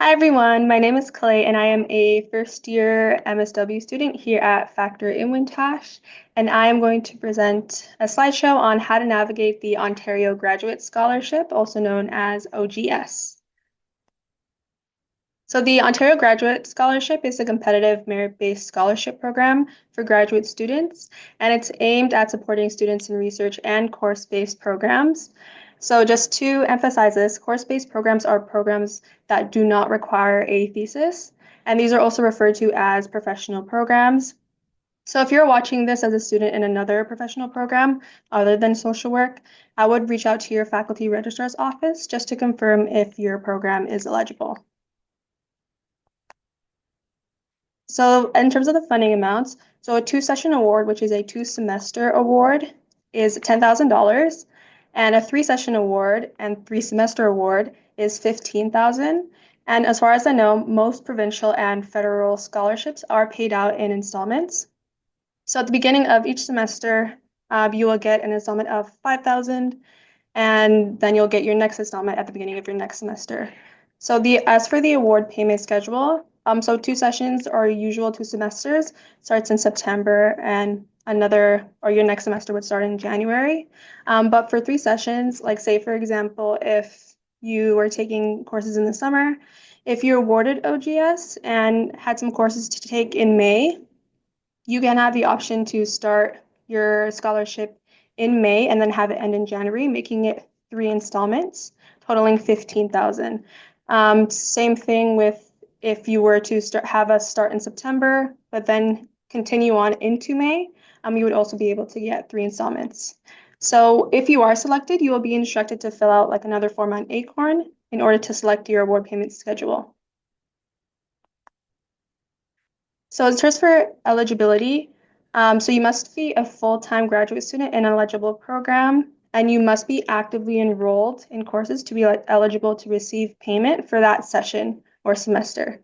Hi everyone, my name is Kalee and I am a first year MSW student here at Factor-Inwentash, and I am going to present a slideshow on how to navigate the Ontario Graduate Scholarship, also known as OGS. So the Ontario Graduate Scholarship is a competitive merit-based scholarship program for graduate students, and it's aimed at supporting students in research and course-based programs. So just to emphasize this, course-based programs are programs that do not require a thesis, and these are also referred to as professional programs. So if you're watching this as a student in another professional program other than social work, I would reach out to your faculty registrar's office just to confirm if your program is eligible. So in terms of the funding amounts, so a two-session award, which is a two-semester award, is $10,000, and a three-session award and three-semester award is $15,000. And as far as I know, most provincial and federal scholarships are paid out in installments. So at the beginning of each semester, you will get an installment of $5,000, and then you'll get your next installment at the beginning of your next semester. So as for the award payment schedule, so two sessions or usual two semesters starts in September, and another or your next semester would start in January. But for three sessions, like say for example, if you were taking courses in the summer, if you awarded OGS and had some courses to take in May, you can have the option to start your scholarship in May and then have it end in January, making it three installments, totaling 15,000. Same thing with if you were to have us start in September, but then continue on into May, you would also be able to get three installments. So if you are selected, you will be instructed to fill out like another form on Acorn in order to select your award payment schedule. So as terms for eligibility, so you must be a full-time graduate student in an eligible program, and you must be actively enrolled in courses to be eligible to receive payment for that session or semester.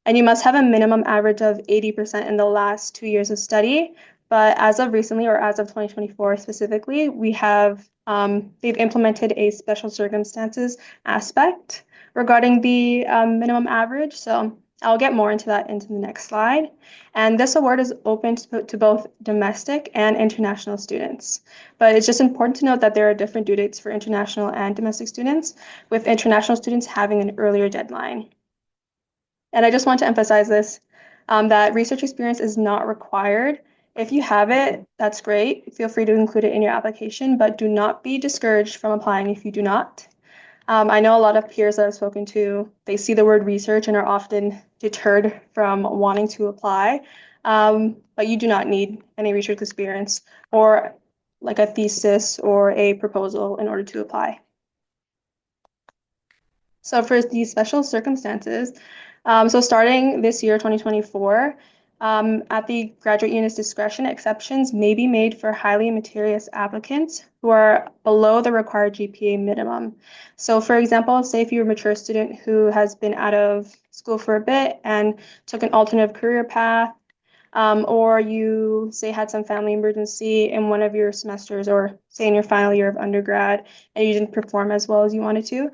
And you must have a minimum average of 80% in the last 2 years of study. But as of recently, or as of 2024 specifically, they've implemented a special circumstances aspect regarding the minimum average. So I'll get more into that into the next slide. And this award is open to both domestic and international students. But it's just important to note that there are different due dates for international and domestic students, with international students having an earlier deadline. And I just want to emphasize this, that research experience is not required. If you have it, that's great. Feel free to include it in your application, but do not be discouraged from applying if you do not. I know a lot of peers that I've spoken to, they see the word research and are often deterred from wanting to apply. But you do not need any research experience or like a thesis or a proposal in order to apply. So for these special circumstances, so starting this year, 2024, at the graduate unit's discretion, exceptions may be made for highly meritorious applicants who are below the required GPA minimum. So for example, say if you're a mature student who has been out of school for a bit and took an alternative career path, or you say had some family emergency in one of your semesters, or say in your final year of undergrad, and you didn't perform as well as you wanted to,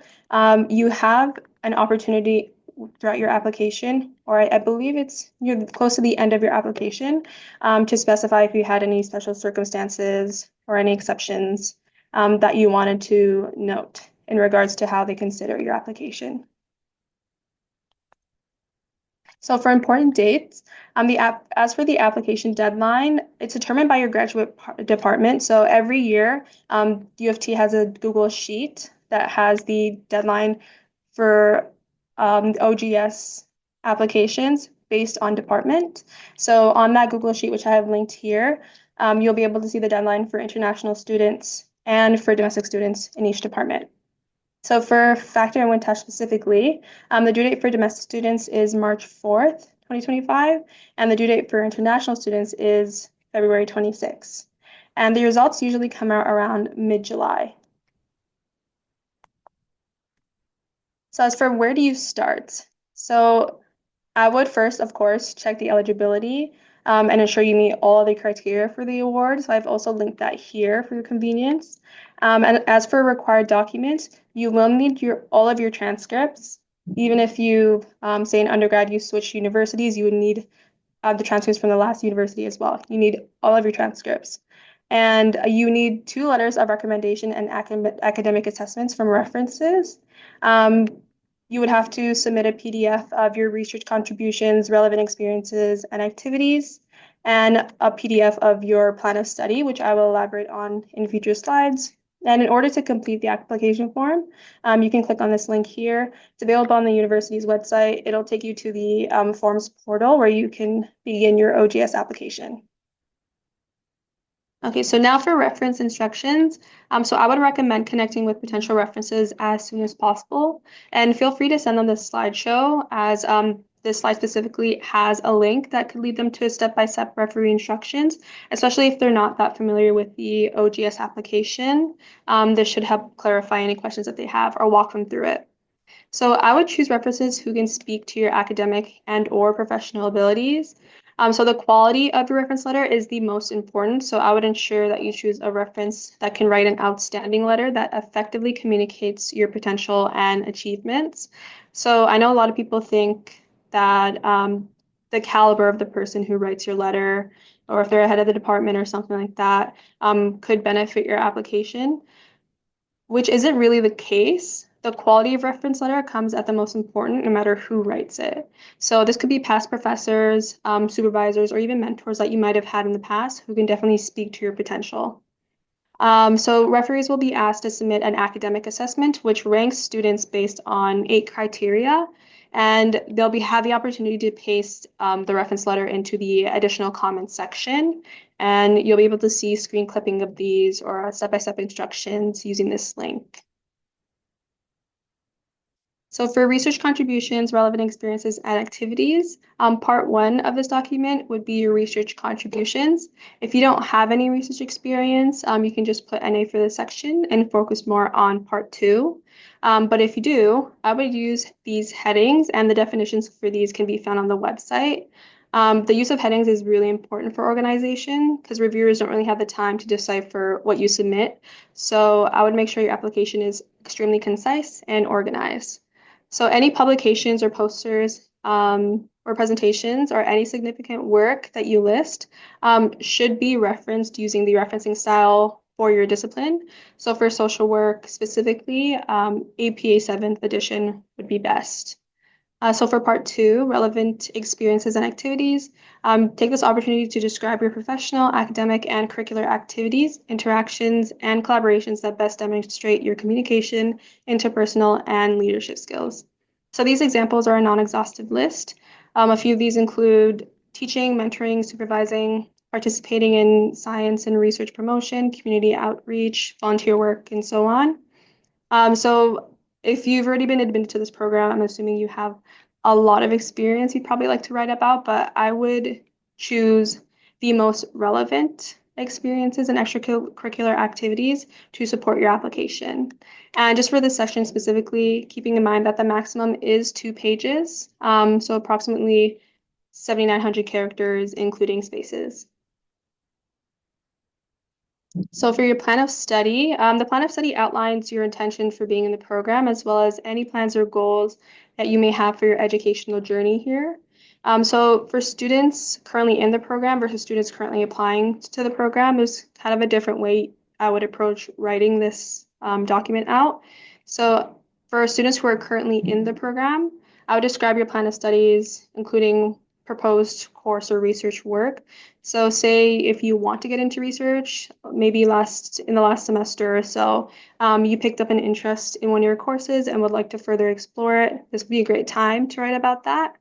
you have an opportunity throughout your application, or I believe you're close to the end of your application, to specify if you had any special circumstances or any exceptions that you wanted to note in regards to how they consider your application. So for important dates, as for the application deadline, it's determined by your graduate department. So every year, U of T has a Google Sheet that has the deadline for OGS applications based on department. So on that Google Sheet, which I have linked here, you'll be able to see the deadline for international students and for domestic students in each department. So for Factor-Inwentash specifically, the due date for domestic students is March 4th, 2025, and the due date for international students is February 26th. And the results usually come out around mid-July. So as for where do you start? So I would first, of course, check the eligibility and ensure you meet all the criteria for the award. So I've also linked that here for your convenience. And as for required documents, you will need all of your transcripts Even if you, say in undergrad, you switch universities, you would need the transcripts from the last university as well. You need all of your transcripts. And you need 2 letters of recommendation and academic assessments from references. Um, you would have to submit a PDF of your research contributions, relevant experiences, and activities, and a PDF of your plan of study, which I will elaborate on in future slides. And in order to complete the application form, you can click on this link here. It's available on the university's website. It'll take you to the forms portal where you can begin your OGS application. Okay, so now for reference instructions. So I would recommend connecting with potential references as soon as possible. And feel free to send them this slideshow as this slide specifically has a link that could lead them to a step-by-step referee instructions, especially if they're not that familiar with the OGS application. This should help clarify any questions that they have or walk them through it. So I would choose references who can speak to your academic and or professional abilities. So the quality of your reference letter is the most important. So I would ensure that you choose a reference that can write an outstanding letter that effectively communicates your potential and achievements. So I know a lot of people think that the caliber of the person who writes your letter, or if they're head of the department or something like that, could benefit your application, which isn't really the case. The quality of reference letter comes at the most important, no matter who writes it. So this could be past professors, supervisors, or even mentors that you might have had in the past who can definitely speak to your potential. So referees will be asked to submit an academic assessment, which ranks students based on 8 criteria, and have the opportunity to paste the reference letter into the additional comments section, and you'll be able to see screen clipping of these or step-by-step instructions using this link. So for research contributions, relevant experiences, and activities, part 1 of this document would be your research contributions. If you don't have any research experience, you can just put NA for this section and focus more on part 2. But if you do, I would use these headings, and the definitions for these can be found on the website. The use of headings is really important for organization because reviewers don't really have the time to decipher what you submit. So I would make sure your application is extremely concise and organized. So any publications or posters or presentations or any significant work that you list should be referenced using the referencing style for your discipline. So for social work specifically, APA 7th edition would be best. So for part 2, relevant experiences and activities, take this opportunity to describe your professional, academic, and curricular activities, interactions, and collaborations that best demonstrate your communication, interpersonal, and leadership skills. So these examples are a non-exhaustive list. A few of these include teaching, mentoring, supervising, participating in science and research promotion, community outreach, volunteer work, and so on. So if you've already been admitted to this program, I'm assuming you have a lot of experience you'd probably like to write about, but I would choose the most relevant experiences and extracurricular activities to support your application. And just for this section specifically, keeping in mind that the maximum is 2 pages, so approximately 7,900 characters, including spaces. So for your plan of study, the plan of study outlines your intention for being in the program, as well as any plans or goals that you may have for your educational journey here. So for students currently in the program versus students currently applying to the program, there's kind of a different way I would approach writing this document out. So for students who are currently in the program, I would describe your plan of studies, including proposed course or research work. So say if you want to get into research, maybe in the last semester or so, you picked up an interest in one of your courses and would like to further explore it, this would be a great time to write about that.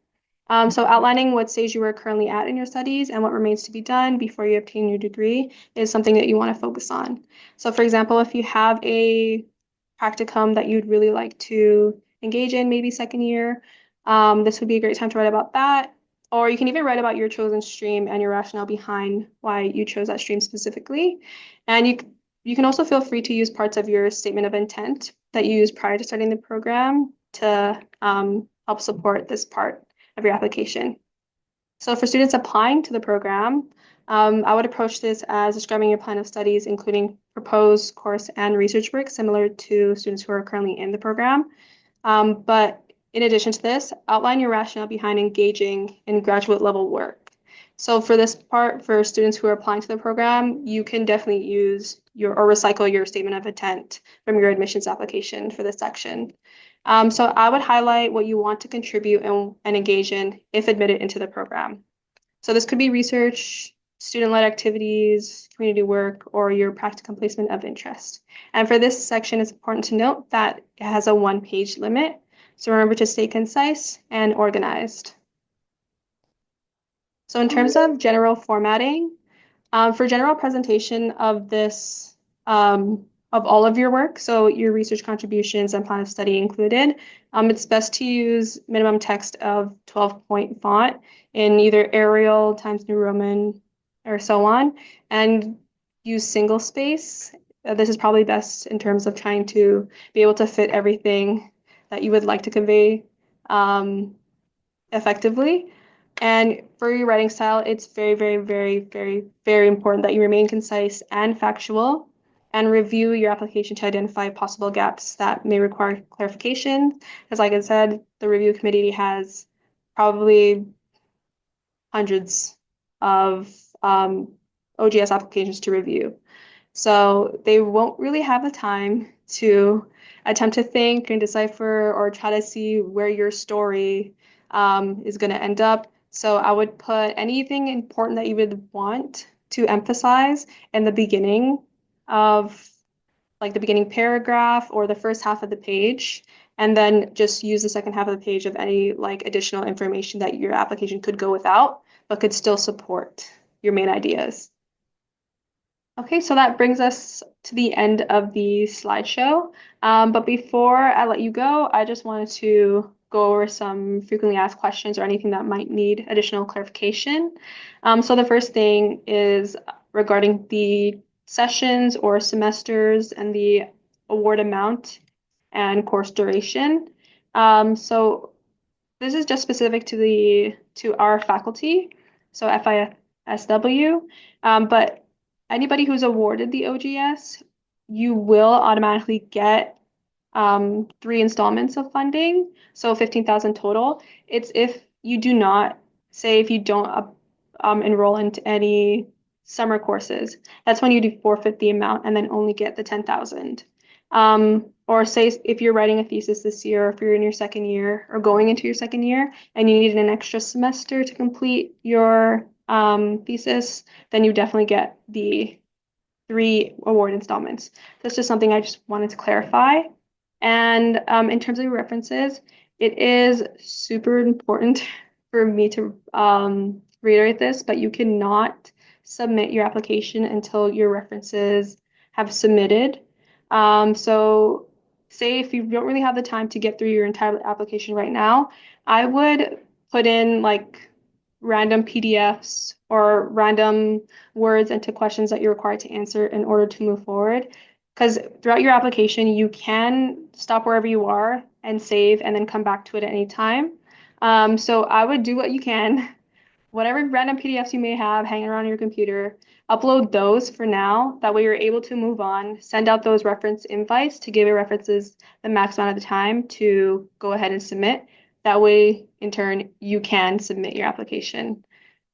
So outlining what stage you are currently at in your studies and what remains to be done before you obtain your degree is something that you want to focus on. So for example, if you have a practicum that you'd really like to engage in, maybe second year, this would be a great time to write about that. Or you can even write about your chosen stream and your rationale behind why you chose that stream specifically. And you can also feel free to use parts of your statement of intent that you used prior to starting the program to help support this part of your application. So for students applying to the program, I would approach this as describing your plan of studies, including proposed course and research work, similar to students who are currently in the program. But In addition to this, outline your rationale behind engaging in graduate level work. So for this part, for students who are applying to the program, you can definitely use your or recycle your statement of intent from your admissions application for this section. So I would highlight what you want to contribute and engage in if admitted into the program. So this could be research, student-led activities, community work, or your practicum placement of interest. And for this section, it's important to note that it has a one-page limit. So remember to stay concise and organized. So in terms of general formatting, for general presentation of this, of all of your work, so your research contributions and plan of study included, it's best to use minimum text of 12-point font in either Arial, Times New Roman, or so on, and use single space. This is probably best in terms of trying to be able to fit everything that you would like to convey effectively. And for your writing style, it's very, very, very, very, very important that you remain concise and factual and review your application to identify possible gaps that may require clarification. Because like I said, the review committee has probably hundreds of OGS applications to review. So they won't really have the time to attempt to think and decipher or try to see where your story is going to end up. So I would put anything important that you would want to emphasize in the beginning of like the beginning paragraph or the first half of the page, and then just use the second half of the page of any like additional information that your application could go without, but could still support your main ideas. Okay, so that brings us to the end of the slideshow. But before I let you go, I just wanted to go over some frequently asked questions or anything that might need additional clarification. So the first thing is regarding the sessions or semesters and the award amount and course duration. So this is just specific to our faculty, so FISW, but anybody who's awarded the OGS, you will automatically get 3 installments of funding, so 15,000 total. It's if you do not, say if you don't enroll into any summer courses, that's when you do forfeit the amount and then only get the 10,000. Or say if you're writing a thesis this year, or if you're in your second year or going into your second year and you needed an extra semester to complete your thesis, then you definitely get the 3 award installments. That's just something I just wanted to clarify. And in terms of references, it is super important for me to reiterate this, but you cannot submit your application until your references have submitted. So say if you don't really have the time to get through your entire application right now, I would put in like random PDFs or random words into questions that you're required to answer in order to move forward. Because throughout your application, you can stop wherever you are and save and then come back to it at any time. So I would do what you can, whatever random PDFs you may have hanging around your computer, upload those for now. That way you're able to move on, send out those reference invites to give your references the max amount of the time to go ahead and submit. That way, in turn, you can submit your application.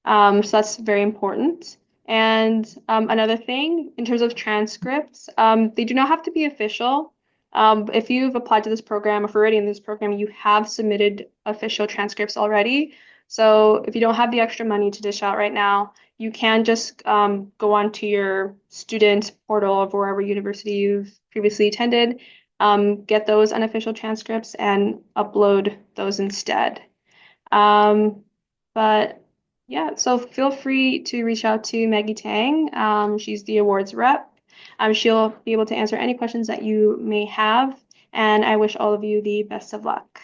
So that's very important. And another thing, in terms of transcripts, they do not have to be official. If you've applied to this program, if you're already in this program, you have submitted official transcripts already. So if you don't have the extra money to dish out right now, you can just go on to your student portal of wherever university you've previously attended, get those unofficial transcripts and upload those instead. But yeah, so feel free to reach out to Maggie Tang. She's the awards rep. She'll be able to answer any questions that you may have, and I wish all of you the best of luck.